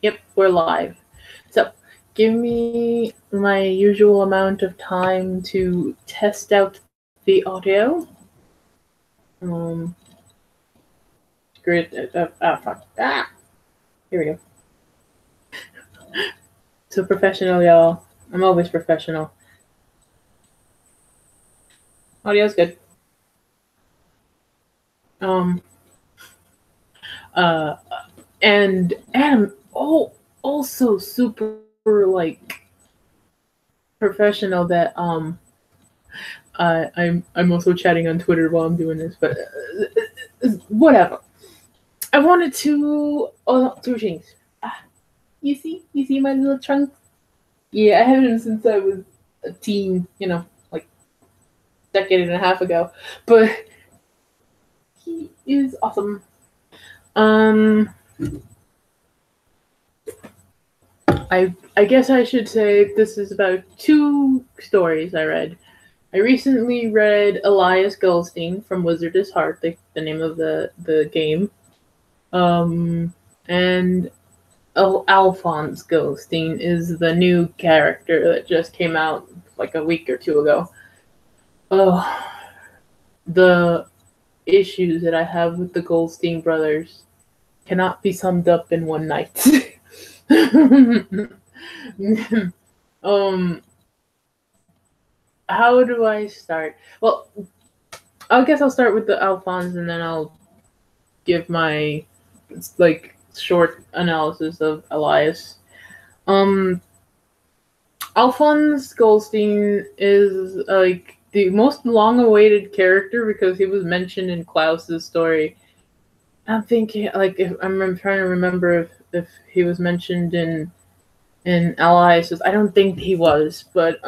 Yep, we're live. So, give me my usual amount of time to test out the audio. Great. Fuck. Here we go. So professional, y'all. I'm always professional. Audio's good. And Adam, also super like professional that I'm also chatting on Twitter while I'm doing this, but whatever. I wanted to two things. You see my little trunk? Yeah, I had him since I was a teen, like a decade and a half ago. But he is awesome. I guess I should say this is about two stories I read. I recently read Elias Goldstein from Wizardess Heart, the name of the game. And Alphonse Goldstein is the new character that just came out like a week or two ago. The issues that I have with the Goldstein brothers cannot be summed up in one night. How do I start? Well, I guess I'll start with the Alphonse and then I'll give my short analysis of Elias. Alphonse Goldstein is like the most long-awaited character because he was mentioned in Klaus's story. I'm thinking, if I'm trying to remember if he was mentioned in Elias. I don't think he was, but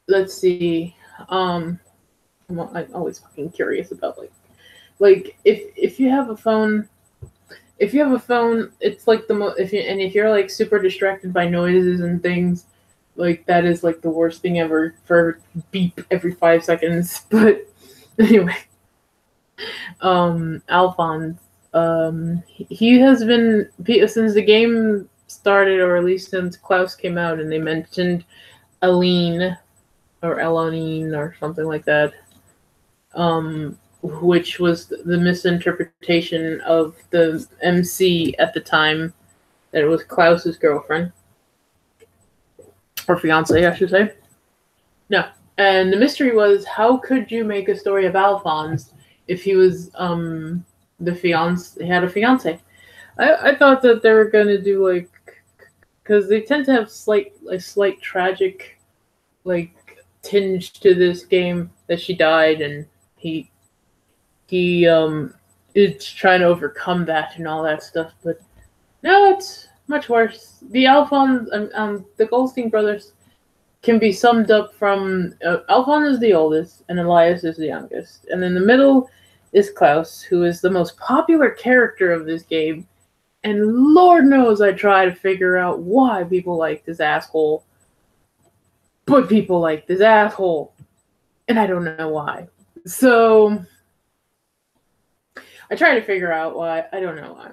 let's see. I'm always fucking curious about if you have a phone. If you have a phone, it's like if you're like super distracted by noises and things, like that is like the worst thing ever for beep every 5 seconds. But anyway, Alphonse, he has been since the game started, or at least since Klaus came out, and they mentioned Aline or Elonine or something like that. Which was the misinterpretation of the MC at the time, that it was Klaus's girlfriend. Or fiance, I should say. No. And the mystery was, how could you make a story of Alphonse if he was the fiance? He had a fiance. I thought that they were going to do because they tend to have a slight tragic tinge to this game, that she died and he is trying to overcome that and all that stuff, but no, it's much worse. The Alphonse, the Goldstein brothers can be summed up from Alphonse is the oldest and Elias is the youngest, and in the middle is Klaus, who is the most popular character of this game, and Lord knows I try to figure out why people like this asshole, but people like this asshole, and I don't know why. So I try to figure out why. I don't know why.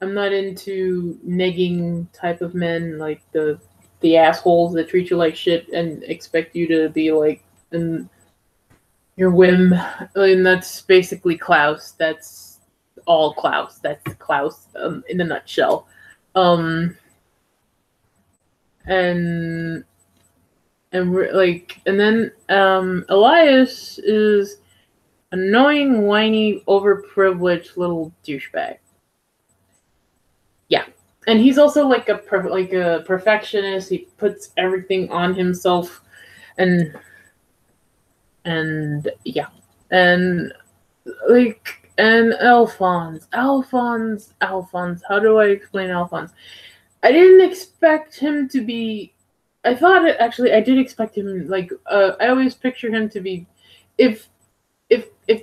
I'm not into negging type of men, like the assholes that treat you like shit and expect you to be like in your whim. And that's basically Klaus. That's all Klaus. That's Klaus in a nutshell. And then Elias is annoying, whiny, overprivileged little douchebag. Yeah, and he's also like a perfectionist. He puts everything on himself, and yeah, and Alphonse. How do I explain Alphonse? I didn't expect him to be. I did expect him, I always picture him to be, if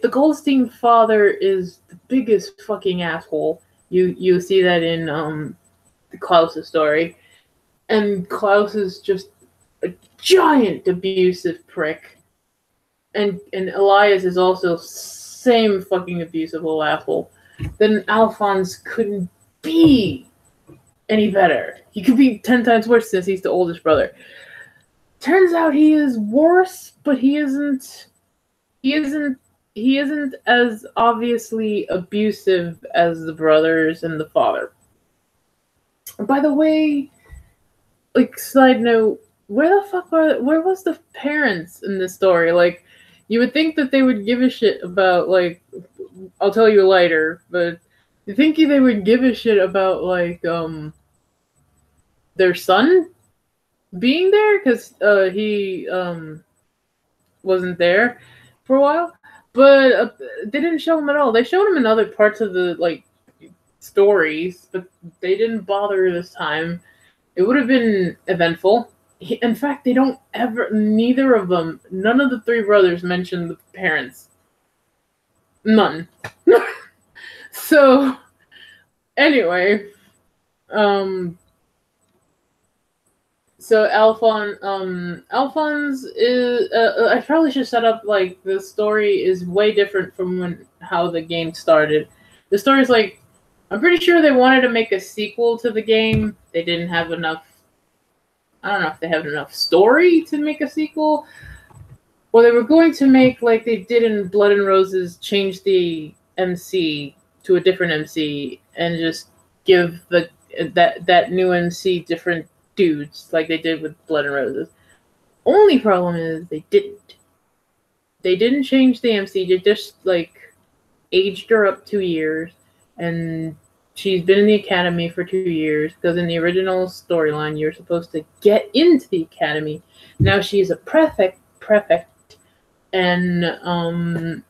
the Goldstein father is the biggest fucking asshole, you see that in the Klaus' story, and Klaus is just a giant abusive prick, and Elias is also same fucking abusive little asshole, then Alphonse couldn't be any better. He could be 10 times worse since he's the oldest brother. Turns out he is worse, but he isn't as obviously abusive as the brothers and the father. By the way, like, side note, where was the parents in this story? Like, you would think that they would give a shit about, like, I'll tell you later, but you think they would give a shit about, like, their son being there? Because he wasn't there for a while. But they didn't show him at all. They showed him in other parts of the, like, stories, but they didn't bother this time. It would have been eventful. In fact, they don't ever, neither of them, none of the three brothers mention the parents. None. So, anyway, so Alphonse is, I probably should set up, like, the story is way different from how the game started. The story is, like, I'm pretty sure they wanted to make a sequel to the game. They didn't have enough, I don't know if they have enough story to make a sequel. Or they were going to make, like they did in Blood and Roses, change the MC to a different MC and just give that new MC different dudes, like they did with Blood and Roses. Only problem is they didn't. They didn't change the MC. They just, like, aged her up 2 years, and she's been in the academy for 2 years, because in the original storyline, you're supposed to get into the academy. Now she's a prefect, and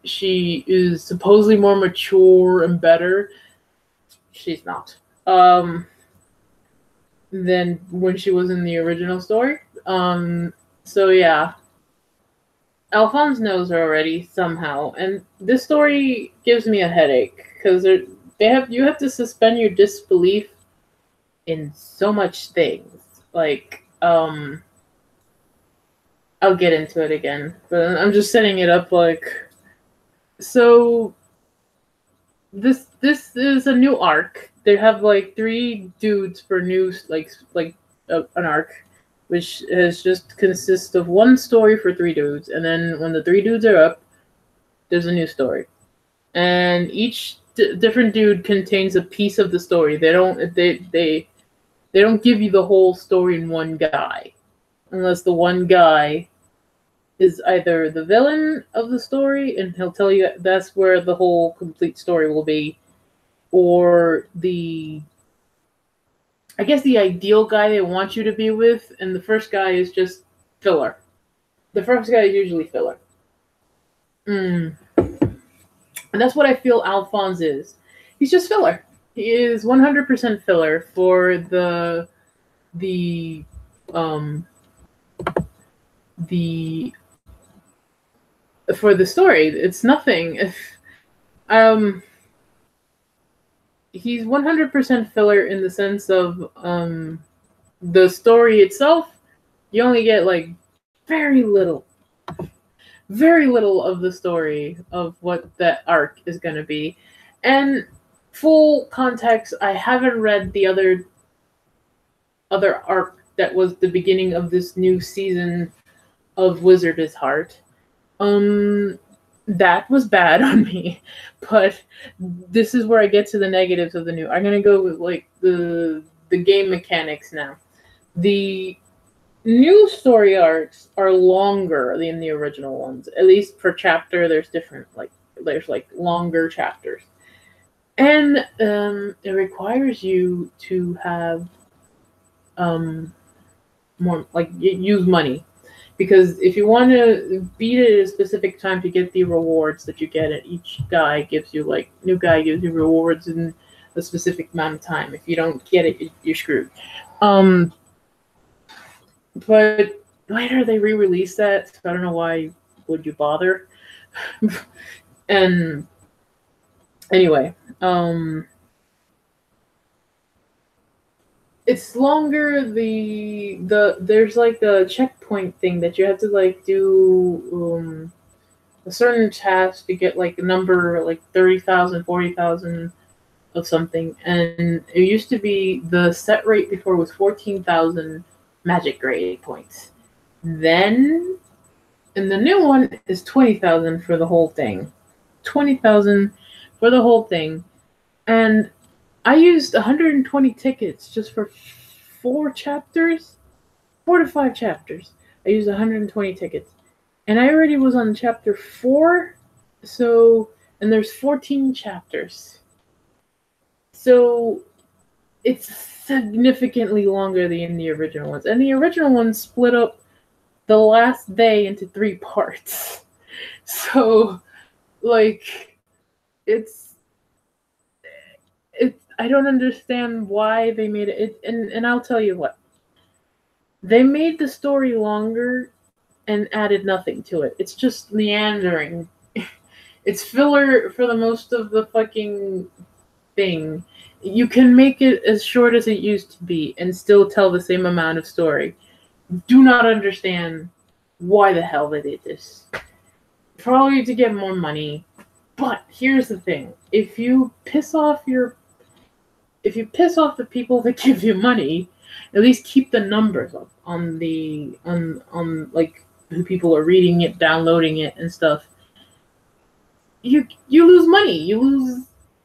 she is supposedly more mature and better. She's not. Than when she was in the original story. So yeah. Alphonse knows her already somehow, and this story gives me a headache because you have to suspend your disbelief in so much things. Like, I'll get into it again, but I'm just setting it up. Like, so this is a new arc. They have, like, 3 dudes for new, an arc, which has just consists of one story for 3 dudes, and then when the 3 dudes are up, there's a new story, and each different dude contains a piece of the story. They don't give you the whole story in one guy, unless the one guy is either the villain of the story, and he'll tell you that's where the whole complete story will be, or the ideal guy they want you to be with, and the first guy is just filler. The first guy is usually filler. And that's what I feel Alphonse is. He's just filler. He is 100% filler for the for the story. It's nothing. He's 100% filler in the sense of the story itself. You only get, like, very little of the story of what that arc is going to be. And full context, I haven't read the other arc that was the beginning of this new season of Wizardess Heart. That was bad on me, but this is where I get to the negatives of the new. I'm gonna go with, like, the game mechanics now. The new story arcs are longer than the original ones. At least per chapter, there's longer chapters, and it requires you to have more, like, use money. Because if you want to beat it at a specific time to get the rewards that you get, at each guy gives you, like, new guy gives you rewards in a specific amount of time. If you don't get it, you're screwed. But later they re-released that, so I don't know why would you bother. And anyway, it's longer. There's, like, a checkpoint thing that you have to, like, do, a certain task to get like a number like 30,000, 40,000 of something, and it used to be the set rate before was 14,000 magic grade points. Then, and the new one is 20,000 for the whole thing. 20,000 for the whole thing. And I used 120 tickets just for 4 chapters, 4 to 5 chapters. I used 120 tickets. And I already was on chapter 4, so, and there's 14 chapters. So it's significantly longer than the original ones. And the original ones split up the last day into 3 parts. So, like, it's I don't understand why they made it. And I'll tell you what. They made the story longer and added nothing to it. It's just meandering. It's filler for the most of the fucking thing. You can make it as short as it used to be and still tell the same amount of story. Do not understand why the hell they did this. Probably to get more money. But here's the thing. If you piss off the people that give you money, at least keep the numbers up on like who people are reading it, downloading it and stuff. You lose money. You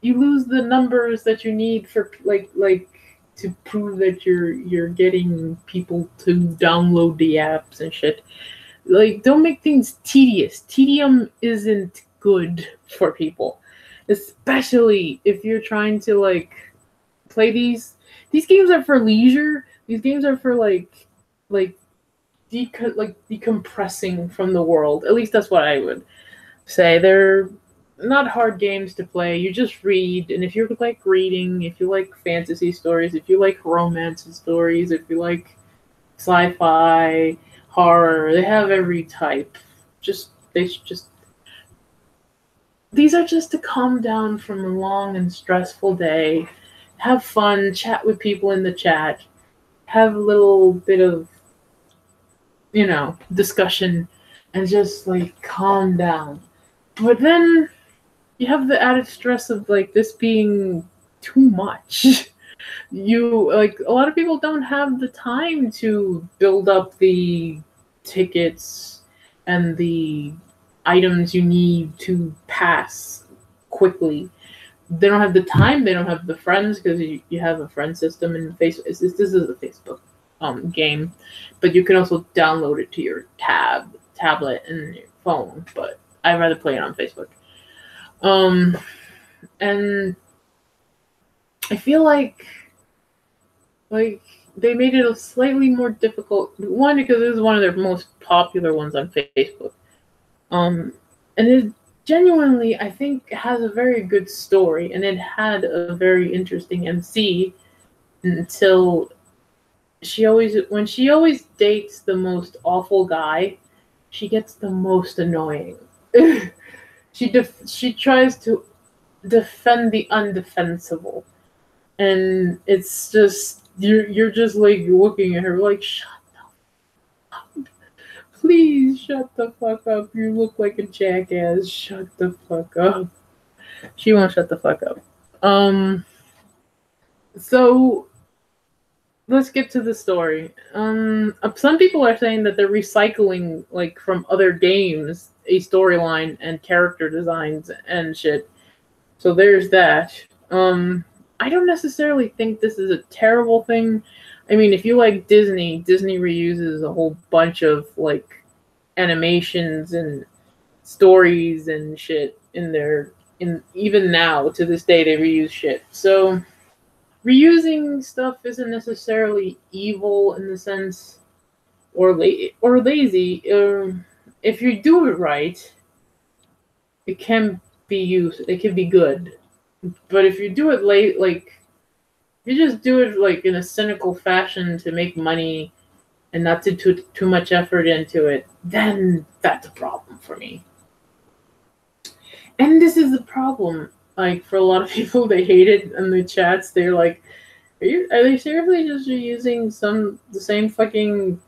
lose the numbers that you need for like to prove that you're getting people to download the apps and shit. Like, don't make things tedious. Tedium isn't good for people, especially if you're trying to like play these games are for leisure. These games are for like decompressing from the world. At least that's what I would say. They're not hard games to play. You just read, and if you like reading, if you like fantasy stories, if you like romance stories, if you like sci-fi, horror, they have every type. These are just to calm down from a long and stressful day. Have fun, chat with people in the chat, have a little bit of, discussion, and just like calm down. But then you have the added stress of like this being too much. You like a lot of people don't have the time to build up the tickets and the items you need to pass quickly. They don't have the time. They don't have the friends because you have a friend system in Facebook. This is a Facebook game, but you can also download it to your tablet, and your phone. But I'd rather play it on Facebook. And I feel like they made it a slightly more difficult. One, because it is one of their most popular ones on Facebook. And it genuinely, I think, has a very good story, and it had a very interesting MC until when she always dates the most awful guy, she gets the most annoying. She tries to defend the undefensible, and it's just you're just like looking at her like, shut up. Please shut the fuck up. You look like a jackass. Shut the fuck up. She won't shut the fuck up. So let's get to the story. Some people are saying that they're recycling like from other games a storyline and character designs and shit. So there's that. I don't necessarily think this is a terrible thing. I mean, if you like Disney reuses a whole bunch of like animations and stories and shit even now to this day they reuse shit. So reusing stuff isn't necessarily evil in the sense or lazy. If you do it right, it can be used. It can be good. But if you do it late, like you just do it like in a cynical fashion to make money and not to too much effort into it, then that's a problem for me. And this is the problem. Like for a lot of people, they hate it in the chats. They're like, "Are they seriously just reusing the same fucking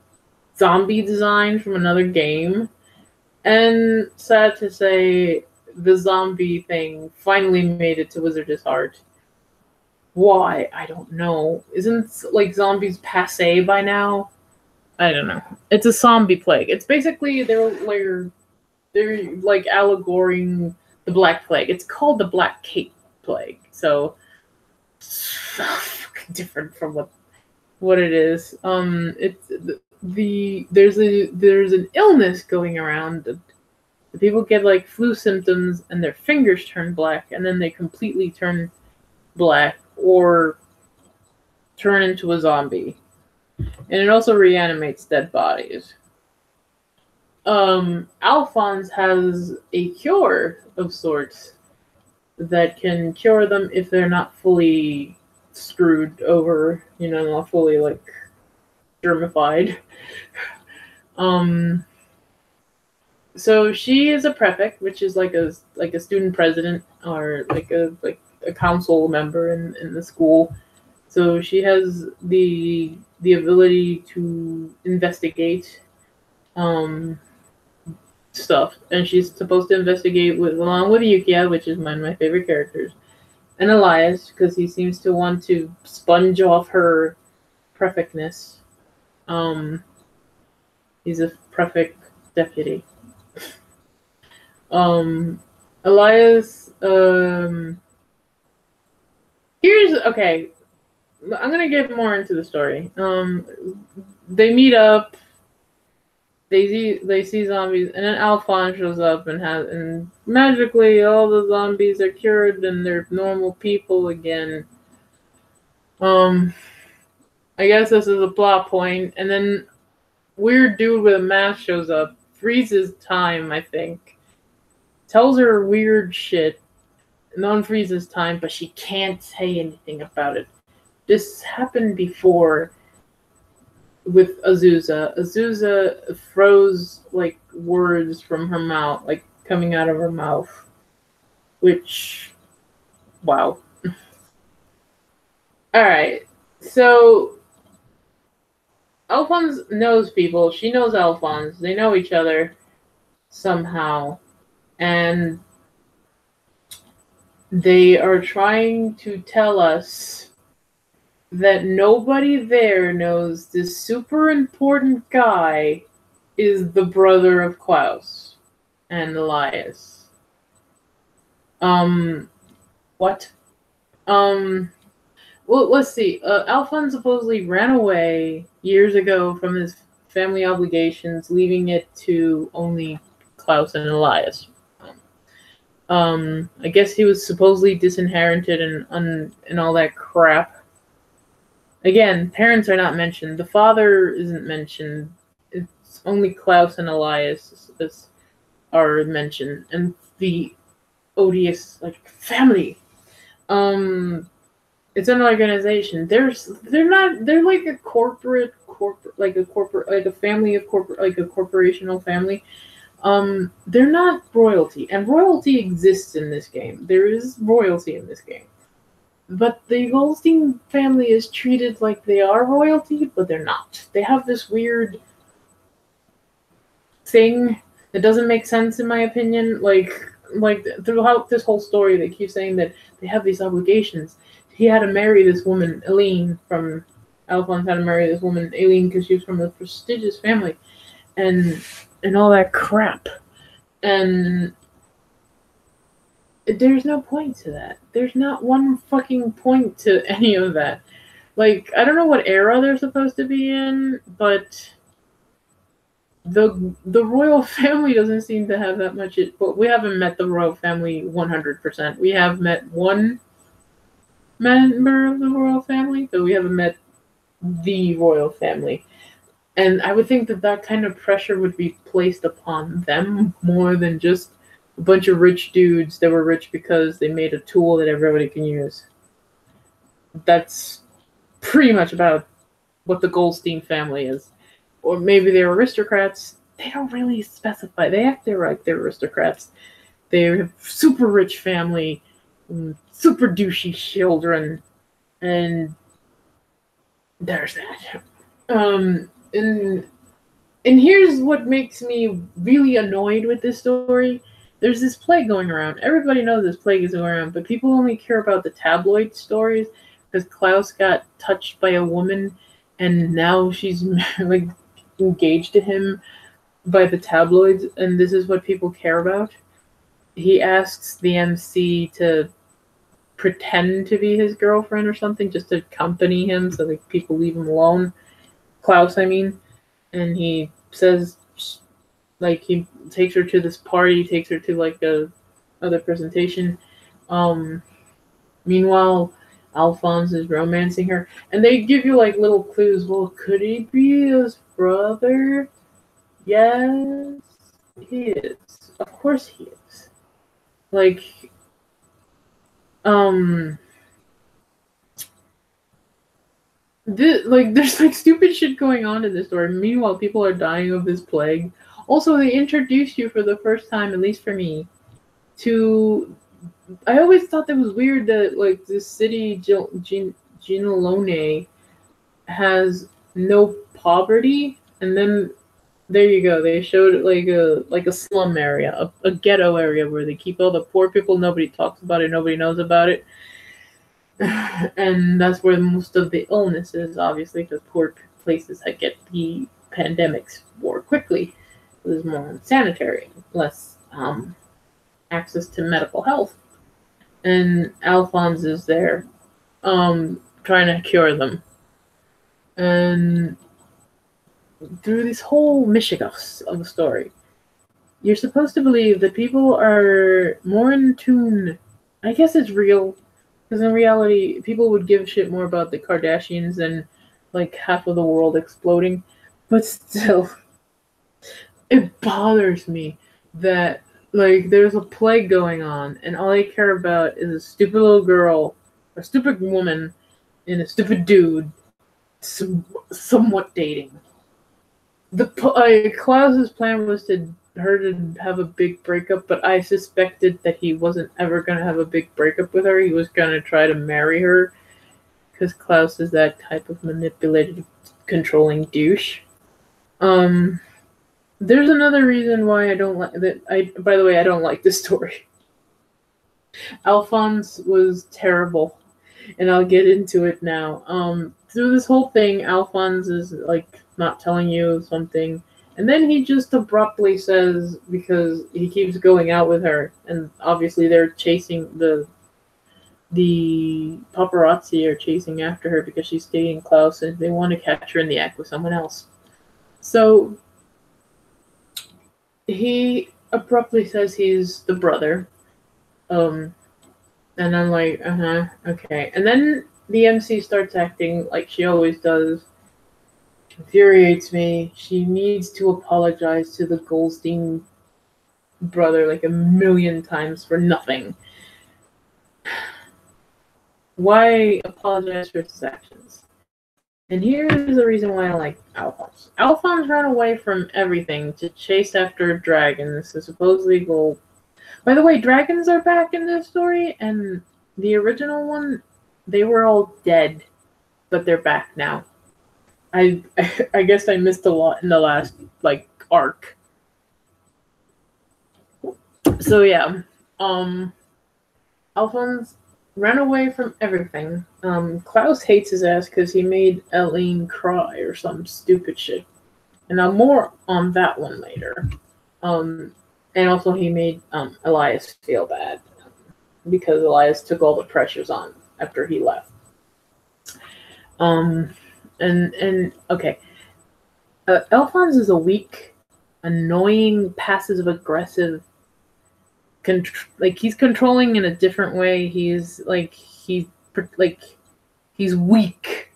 zombie design from another game?" And sad to say, the zombie thing finally made it to Wizardess Heart. Why? I don't know. Isn't like zombies passe by now? I don't know. It's a zombie plague. It's basically they're like allegoring the Black Plague. It's called the Black Cape Plague. So different from what it is. It's there's an illness going around. The people get like flu symptoms and their fingers turn black, and then they completely turn black or turn into a zombie. And it also reanimates dead bodies. Alphonse has a cure of sorts that can cure them if they're not fully screwed over, not fully like germified. So she is a prefect, which is like a student president or like a council member in the school. So she has the ability to investigate stuff, and she's supposed to investigate along with Yukia, which is one of my favorite characters, and Elias, because he seems to want to sponge off her prefectness. He's a prefect deputy. Elias, okay. I'm gonna get more into the story. They meet up. They see zombies, and then Alphonse shows up and magically all the zombies are cured and they're normal people again. I guess this is a plot point, and then weird dude with a mask shows up, freezes time, I think, tells her weird shit, and then freezes time, but she can't say anything about it. This happened before with Azusa. Azusa froze like words from her mouth, like coming out of her mouth. Which, wow. Alright, so Alphonse knows people. She knows Alphonse. They know each other somehow. And they are trying to tell us that nobody there knows this super important guy is the brother of Klaus and Elias. What? Well, let's see. Alphonse supposedly ran away years ago from his family obligations, leaving it to only Klaus and Elias. I guess he was supposedly disinherited and all that crap. Again, parents are not mentioned. The father isn't mentioned. It's only Klaus and Elias are mentioned, and the odious family. It's an organization. They're like a corporate like a family of corporate, like a corporational family. They're not royalty, and royalty exists in this game. There is royalty in this game. But the Goldstein family is treated like they are royalty, but they're not. They have this weird thing that doesn't make sense, in my opinion. Like throughout this whole story, they keep saying that they have these obligations. He had to marry this woman, Aileen, from Alphonse had to marry this woman, Aileen, because she was from a prestigious family, and all that crap. And there's no point to that. There's not one fucking point to any of that. Like, I don't know what era they're supposed to be in, but the royal family doesn't seem to have that much. But we haven't met the royal family 100%. We have met one member of the royal family, but we haven't met the royal family. And I would think that kind of pressure would be placed upon them more than just a bunch of rich dudes that were rich because they made a tool that everybody can use. That's pretty much about what the Goldstein family is. Or maybe they're aristocrats. They don't really specify. They act like they're aristocrats. They have super rich family, super douchey children, and there's that. And And here's what makes me really annoyed with this story. There's this plague going around. Everybody knows this plague is going around, but people only care about the tabloid stories because Klaus got touched by a woman and now she's like engaged to him by the tabloids, and this is what people care about. He asks the MC to pretend to be his girlfriend or something just to accompany him so like people leave him alone. Klaus, I mean. And he says, like, he takes her to this party, takes her to like a other presentation. Meanwhile, Alphonse is romancing her, and they give you like little clues. Well, could he be his brother? Yes, he is. Of course he is. Like, there's like stupid shit going on in this story. Meanwhile, people are dying of this plague. Also, they introduce you for the first time, at least for me, to. I always thought that was weird that like this city, Ginalone, has no poverty, and then there you go. They showed like a slum area, a ghetto area where they keep all the poor people. Nobody talks about it. Nobody knows about it. And that's where most of the illness is, obviously, because poor places that get the pandemics more quickly. There's more unsanitary, less access to medical health. And Alphonse is there trying to cure them. And through this whole mishigas of the story, you're supposed to believe that people are more in tune. I guess it's real. Because in reality, people would give a shit more about the Kardashians than like half of the world exploding. But still, it bothers me that like there's a plague going on, and all I care about is a stupid little girl, a stupid woman, and a stupid dude, somewhat dating. Klaus's plan was to her to have a big breakup, but I suspected that he wasn't ever going to have a big breakup with her. He was going to try to marry her because Klaus is that type of manipulative, controlling douche. There's another reason why I don't like that. By the way, I don't like this story. Alphonse was terrible, and I'll get into it now. Through this whole thing, Alphonse is like not telling you something. And then he just abruptly says, because he keeps going out with her, and obviously they're chasing the paparazzi are chasing after her because she's dating Klaus, and they want to catch her in the act with someone else. So he abruptly says he's the brother. And I'm like, okay. And then the MC starts acting like she always does. Infuriates me. She needs to apologize to the Goldstein brother like a million times for nothing. Why apologize for his actions? And here's the reason why I like Alphonse. Alphonse ran away from everything to chase after dragons to supposedly go. By the way, dragons are back in this story, and the original one, they were all dead, but they're back now. I guess I missed a lot in the last like arc. So yeah, Alphonse ran away from everything. Klaus hates his ass because he made Elaine cry or some stupid shit, and I'll more on that one later. And also he made Elias feel bad because Elias took all the pressures on after he left. And okay, Alphonse is a weak, annoying, passive-aggressive. He's controlling in a different way. He's weak,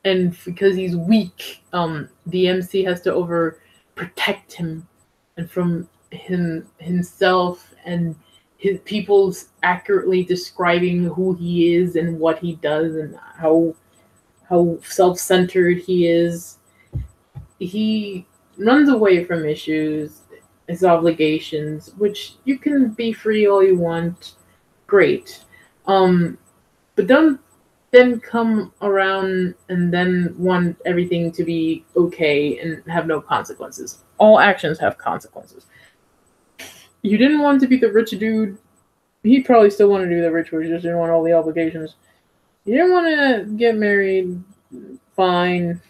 and because he's weak, the MC has to overprotect him, and from himself and his people's accurately describing who he is and what he does and how self-centered he is. He runs away from issues, his obligations, which you can be free all you want. Great. But don't then come around and then want everything to be okay and have no consequences. All actions have consequences. You didn't want to be the rich dude. He probably still wanted to do the rich, but he just didn't want all the obligations. You didn't want to get married. Fine.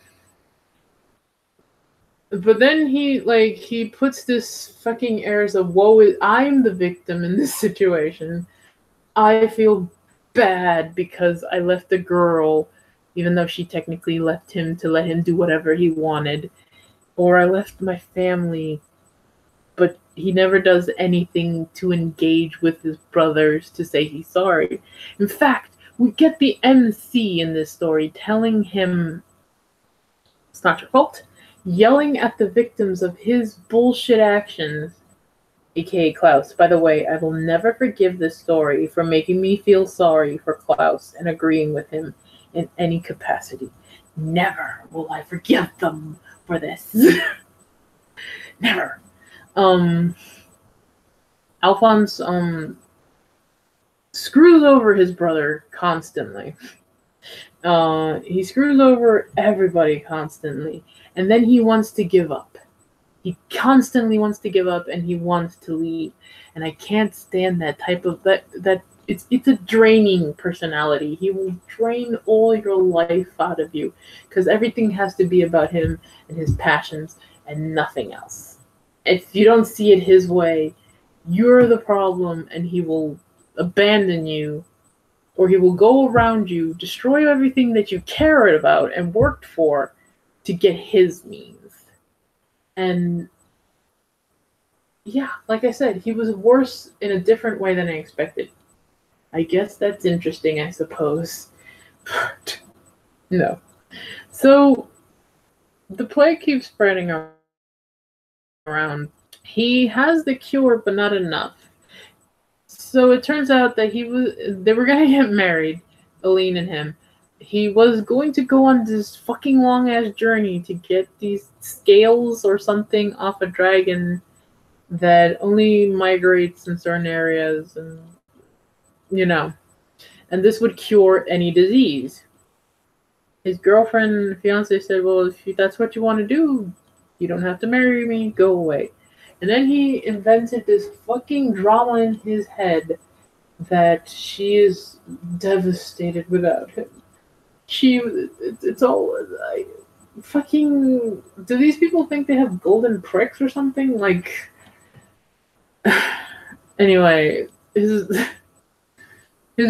But then he puts this fucking airs of I'm the victim in this situation. I feel bad because I left the girl, even though she technically left him to let him do whatever he wanted. Or I left my family, but he never does anything to engage with his brothers to say he's sorry. In fact, we get the MC in this story telling him it's not your fault, yelling at the victims of his bullshit actions, aka Klaus. By the way, I will never forgive this story for making me feel sorry for Klaus and agreeing with him in any capacity. Never will I forgive them for this. Never. Alphonse screws over his brother constantly. He screws over everybody constantly, and then he wants to give up. He constantly wants to give up, and he wants to leave. And I can't stand that type of that. It's a draining personality. He will drain all your life out of you because everything has to be about him and his passions and nothing else. If you don't see it his way, you're the problem, and he will abandon you, or he will go around you, destroy everything that you cared about and worked for to get his means. And yeah, like I said, he was worse in a different way than I expected. I guess that's interesting, I suppose. But no. So the plague keeps spreading around. He has the cure, but not enough. So it turns out that they were gonna get married, Aline and him. He was going to go on this fucking long ass journey to get these scales or something off a dragon that only migrates in certain areas, and and this would cure any disease. His girlfriend, fiance said, well, if that's what you want to do, you don't have to marry me, go away. And then he invented this fucking drama in his head that she is devastated without him. It's all fucking. Do these people think they have golden pricks or something? Like, anyway, his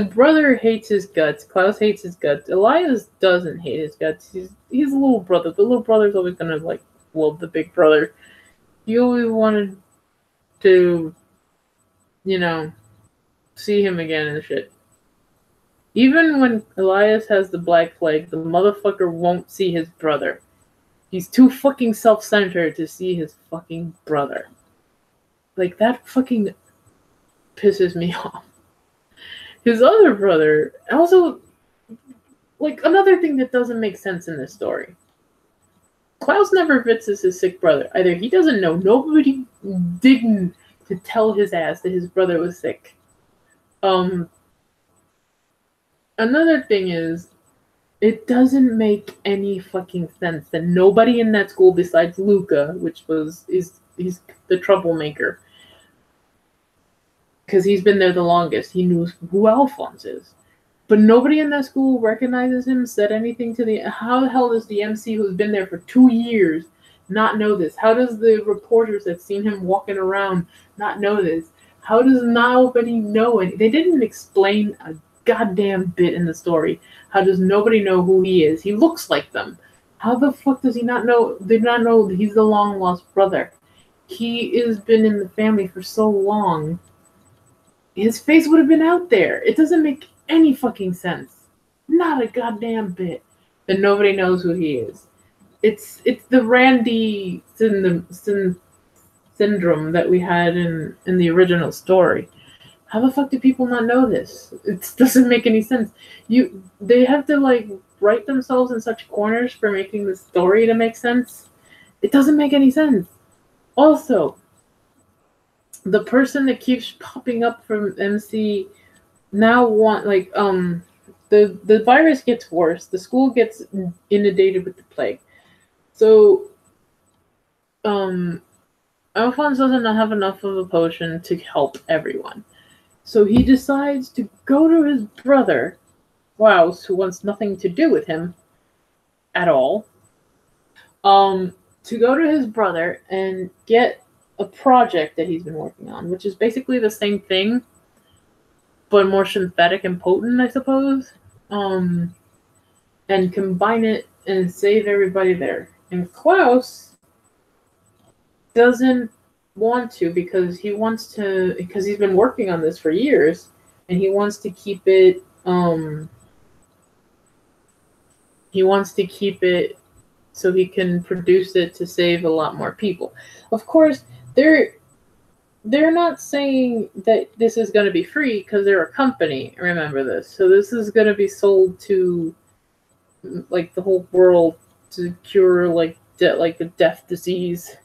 brother hates his guts. Klaus hates his guts. Elias doesn't hate his guts. He's a little brother. The little brother's always gonna love the big brother. He always wanted to, see him again and shit. Even when Elias has the Black Plague, the motherfucker won't see his brother. He's too fucking self-centered to see his fucking brother. Like, that fucking pisses me off. His other brother, also, another thing that doesn't make sense in this story. Klaus never visits his sick brother. Either he doesn't know, nobody didn't to tell his ass that his brother was sick. Another thing is, it doesn't make any fucking sense that nobody in that school besides Luca, he's the troublemaker, because he's been there the longest. He knows who Alphonse is. But nobody in that school recognizes him, said anything to the... How the hell does the MC, who's been there for 2 years, not know this? How does the reporters that seen him walking around not know this? How does nobody know it? They didn't explain a goddamn bit in the story. How does nobody know who he is? He looks like them. How the fuck does he not know? Did not know that he's the long lost brother? He has been in the family for so long. His face would have been out there. It doesn't make any fucking sense. Not a goddamn bit. That nobody knows who he is. It's the Randy syndrome that we had in the original story. How the fuck do people not know this? It doesn't make any sense. They have to write themselves in such corners for making the story to make sense. It doesn't make any sense. Also, the person that keeps popping up from MC now The virus gets worse. The school gets inundated with the plague. So, um, Alphonse doesn't have enough of a potion to help everyone. So he decides to go to his brother, Klaus, who wants nothing to do with him at all. To go to his brother and get a project that he's been working on, which is basically the same thing, but more synthetic and potent, I suppose. Um, and combine it and save everybody there. And Klaus doesn't want to because he's been working on this for years and he wants to keep it so he can produce it to save a lot more people. Of course, they're not saying that this is going to be free because they're a company. Remember this. So this is going to be sold to like the whole world to cure like a death disease,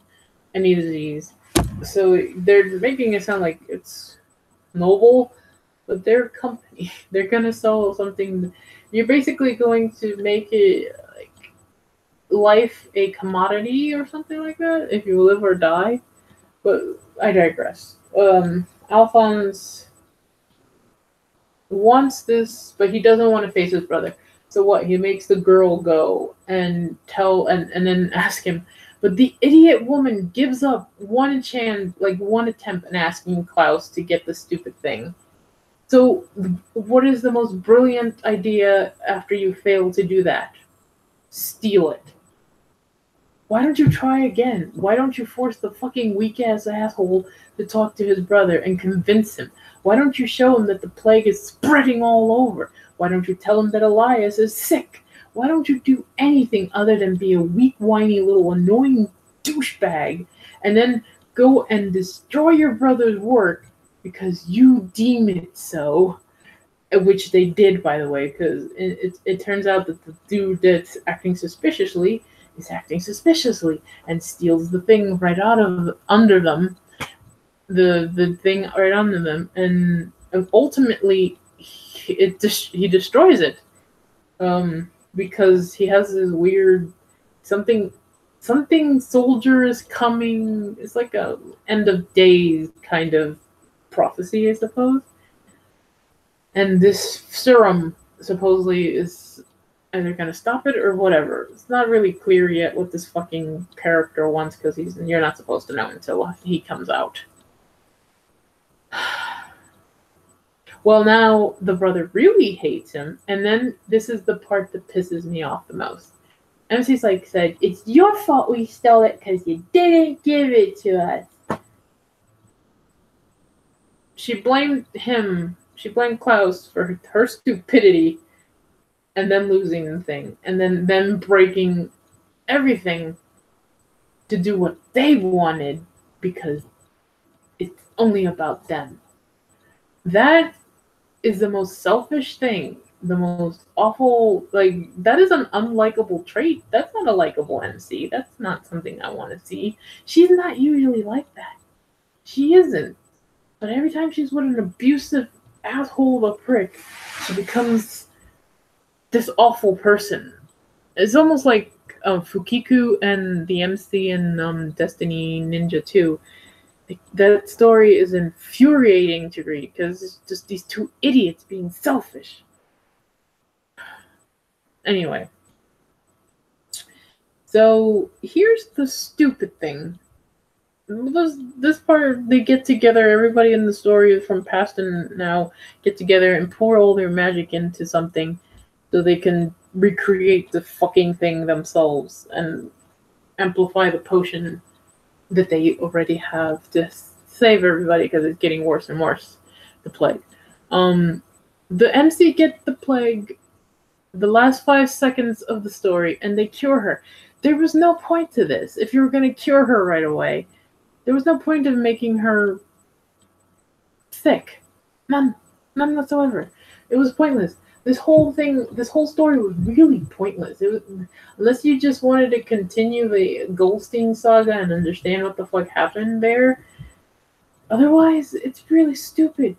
any disease. So they're making it sound like it's noble, but they're a company. They're going to sell something. You're basically going to make it like life a commodity or something like that if you live or die. But I digress. Alphonse wants this, but he doesn't want to face his brother. So what? He makes the girl go and tell and then ask him. But the idiot woman gives up one attempt in asking Klaus to get the stupid thing. So what is the most brilliant idea after you fail to do that? Steal it. Why don't you try again? Why don't you force the fucking weak-ass asshole to talk to his brother and convince him? Why don't you show him that the plague is spreading all over? Why don't you tell him that Elias is sick? Why don't you do anything other than be a weak, whiny, little annoying douchebag and then go and destroy your brother's work because you deem it so? Which they did, by the way, because it turns out that the dude that's acting suspiciously is acting suspiciously and steals the thing right out of under them, the thing right under them, and ultimately he destroys it, because he has this weird something soldier is coming. It's like a end of days kind of prophecy, I suppose. And this serum supposedly is either going to stop it or whatever. It's not really clear yet what this fucking character wants because you're not supposed to know until he comes out. Well, now the brother really hates him, and then this is the part that pisses me off the most. MC's like said, "It's your fault we stole it because you didn't give it to us." She blamed him. She blamed Klaus for her stupidity and then losing the thing and then them breaking everything to do what they wanted because it's only about them. That is the most selfish thing, the most awful, that is an unlikable trait. That's not a likable MC. That's not something I want to see. She's not usually like that. She isn't. But every time she's with an abusive asshole of a prick, she becomes this awful person. It's almost like Fukiku and the MC in Destiny Ninja 2. That story is infuriating to read because it's just these two idiots being selfish. Anyway. So here's the stupid thing. This part, they get together, everybody in the story from past and now get together and pour all their magic into something so they can recreate the fucking thing themselves and amplify the potion that they already have to save everybody because it's getting worse and worse, the plague. The MC gets the plague the last 5 seconds of the story and they cure her. There was no point to this. If you were going to cure her right away, there was no point of making her sick. None whatsoever. It was pointless. This whole story was really pointless. It was, unless you just wanted to continue the Goldstein saga and understand what the fuck happened there. Otherwise, it's really stupid.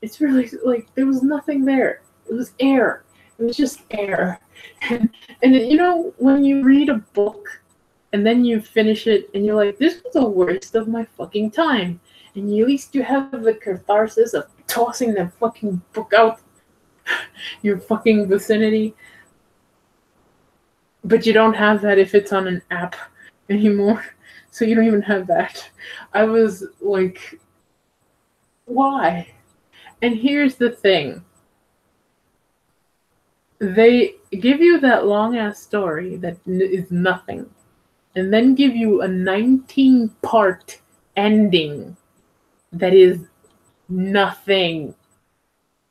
It's really, there was nothing there. It was air. It was just air. And you know, when you read a book and then you finish it and you're like, this was the worst of my fucking time. And at least you have the catharsis of tossing that fucking book out your fucking vicinity. But you don't have that if it's on an app anymore. So you don't even have that. I was like, why? And here's the thing. They give you that long ass story that is nothing, and then give you a 19-part ending that is nothing.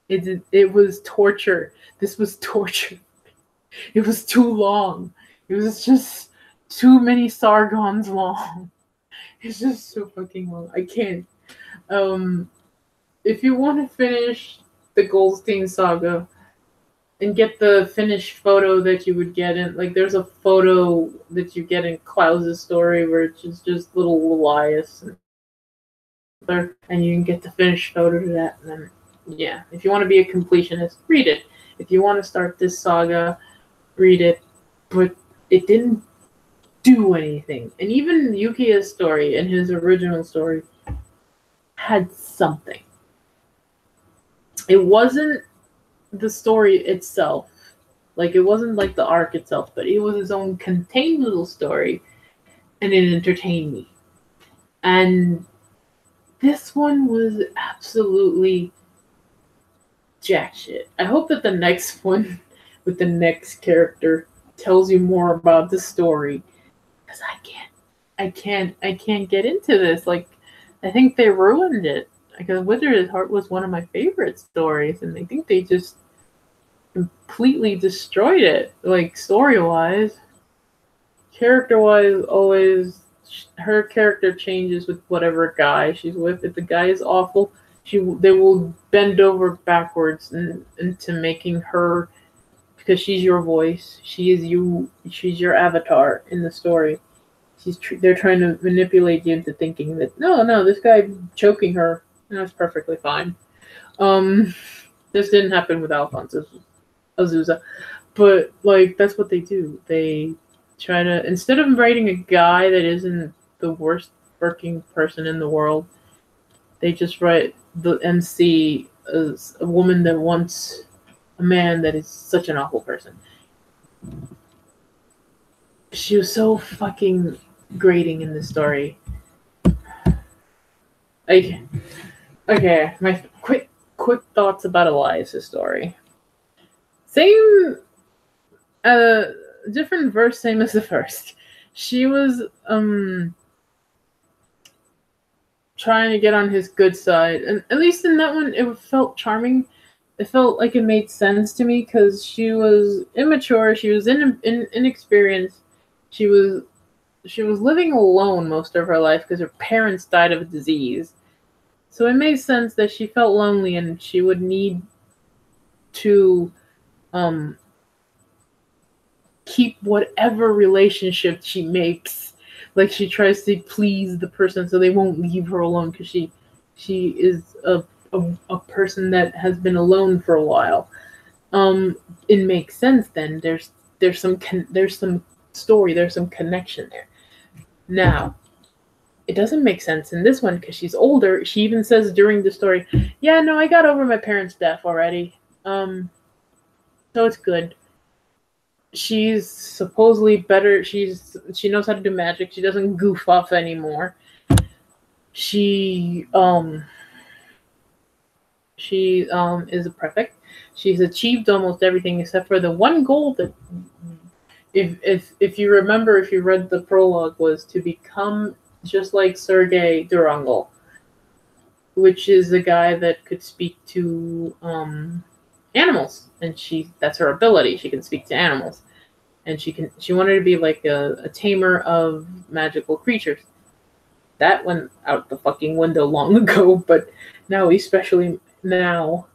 It was torture. This was torture. It was too long. It was just too many Sargons long. It's just so fucking long. I can't. If you want to finish the Goldstein saga and get the finished photo that you would get in, like, there's a photo that you get in Klaus's story where it's just little Elias and you can get the finished photo to that. And then, yeah, if you want to be a completionist, read it. If you want to start this saga, read it. But it didn't do anything. And even Yukiya's story and his original story had something. It wasn't the story itself. Like, it wasn't like the arc itself, but it was its own contained little story, and it entertained me. And this one was absolutely jack shit. I hope that the next one with the next character tells you more about the story, because I can't get into this. Like, I think they ruined it. Because Wizardess Heart was one of my favorite stories, and I think they just completely destroyed it. Like, story-wise, character-wise, always her character changes with whatever guy she's with. If the guy is awful, they will bend over backwards into making her, because she's your voice. She is you. She's your avatar in the story. They're trying to manipulate you into thinking that no, this guy choking her, that's perfectly fine. This didn't happen with Alphonse. This was Azusa, but like, that's what they do. They try to, instead of writing a guy that isn't the worst working person in the world, they just write the MC as a woman that wants a man that is such an awful person. She was so fucking grating in this story. Like, okay, my quick thoughts about Elias' story. Same, different verse, same as the first. She was trying to get on his good side, and at least in that one, it felt charming. It felt like it made sense to me because she was immature. She was inexperienced. She was living alone most of her life because her parents died of a disease. So it made sense that she felt lonely and she would need to keep whatever relationship she makes. Like, she tries to please the person so they won't leave her alone, because she is a person that has been alone for a while. It makes sense then. There's some story, there's some connection there. Now, it doesn't make sense in this one because she's older. She even says during the story, yeah, no, I got over my parents' death already. So it's good. She's supposedly better. She knows how to do magic. She doesn't goof off anymore. She is a prefect. She's achieved almost everything except for the one goal that, if you remember, if you read the prologue, was to become just like Sergei Durangel, which is a guy that could speak to animals, and that's her ability. She can speak to animals, and she wanted to be like a tamer of magical creatures. That went out the fucking window long ago, but now, especially now,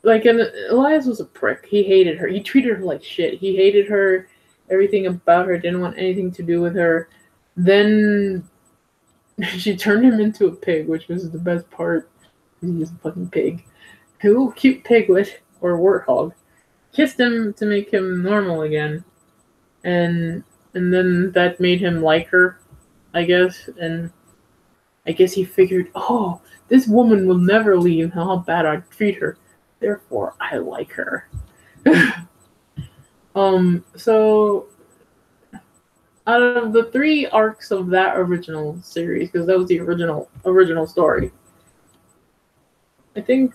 like, and Elias was a prick. He hated her. He treated her like shit. He hated her. Everything about her, didn't want anything to do with her. Then she turned him into a pig, which was the best part. He's a fucking pig. A little cute piglet, or warthog, kissed him to make him normal again. And then that made him like her, I guess. And I guess he figured, oh, this woman will never leave, how bad I treat her. Therefore, I like her. So out of the 3 arcs of that original series, because that was the original story, I think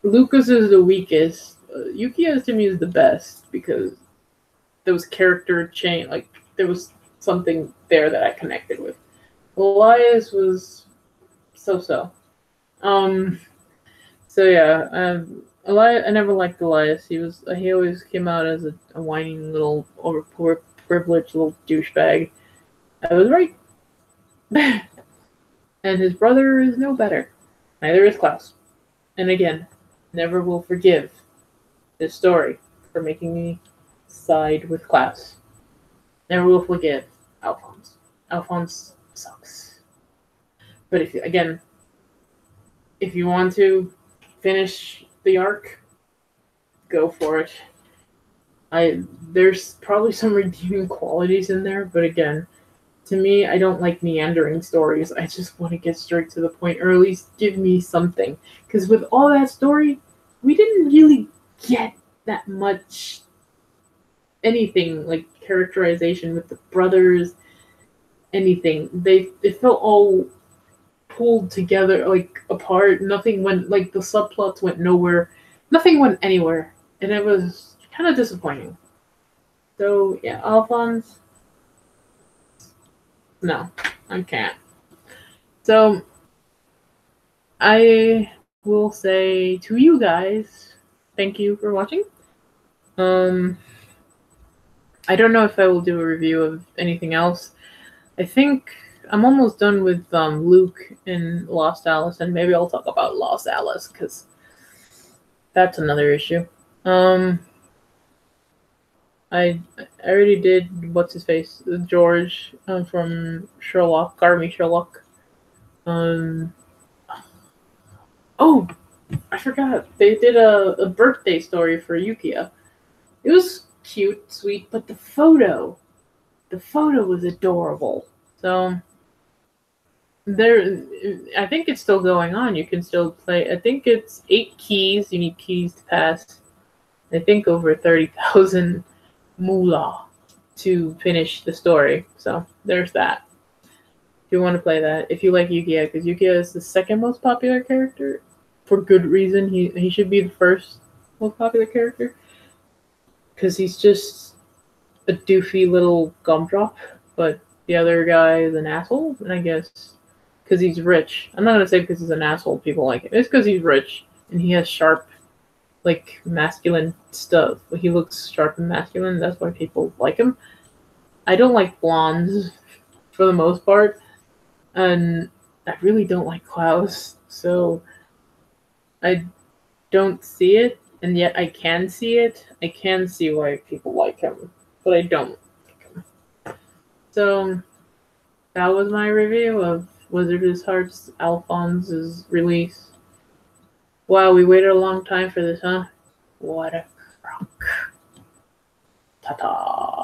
Lucas is the weakest. Yukia's to me is the best because there was character change, like there was something there that I connected with. Elias was so. So yeah, Elias. I never liked Elias. He always came out as a whining little overprivileged little douchebag. I was right. And his brother is no better. Neither is Klaus. And again, never will forgive this story for making me side with Klaus. Never will forgive Alphonse. Alphonse sucks. But if you want to finish the arc, go for it. There's probably some redeeming qualities in there, but again, to me, I don't like meandering stories. I just want to get straight to the point, or at least give me something. Because with all that story, we didn't really get that much anything, like characterization with the brothers, anything. It felt all pulled together, like apart. Nothing went, like the subplots went nowhere. Nothing went anywhere. And it was kind of disappointing. So, yeah, Alphonse. No, I can't. So, I will say to you guys, thank you for watching. I don't know if I will do a review of anything else. I think I'm almost done with Luke in Lost Alice, and maybe I'll talk about Lost Alice, because that's another issue. I already did what's his face, George from Sherlock, Garmy Sherlock. Oh, I forgot they did a birthday story for Yukia. It was cute, sweet, but the photo was adorable. So there, I think it's still going on. You can still play. I think it's 8 keys. You need keys to pass. I think over 30,000 moolah to finish the story. So there's that. If you want to play that, if you like Yukia, because Yukia is the 2nd most popular character, for good reason. He should be the 1st most popular character, because he's just a doofy little gumdrop, but the other guy is an asshole, and I guess because he's rich. I'm not gonna say because he's an asshole people like him. It's because he's rich, and he has sharp, like, masculine stuff. He looks sharp and masculine, that's why people like him. I don't like blondes, for the most part, and I really don't like Klaus, so I don't see it, and yet I can see it. I can see why people like him, but I don't like him. So that was my review of Wizardess Heart's Alphonse's release. Wow, we waited a long time for this, huh? What a crock. Ta-ta.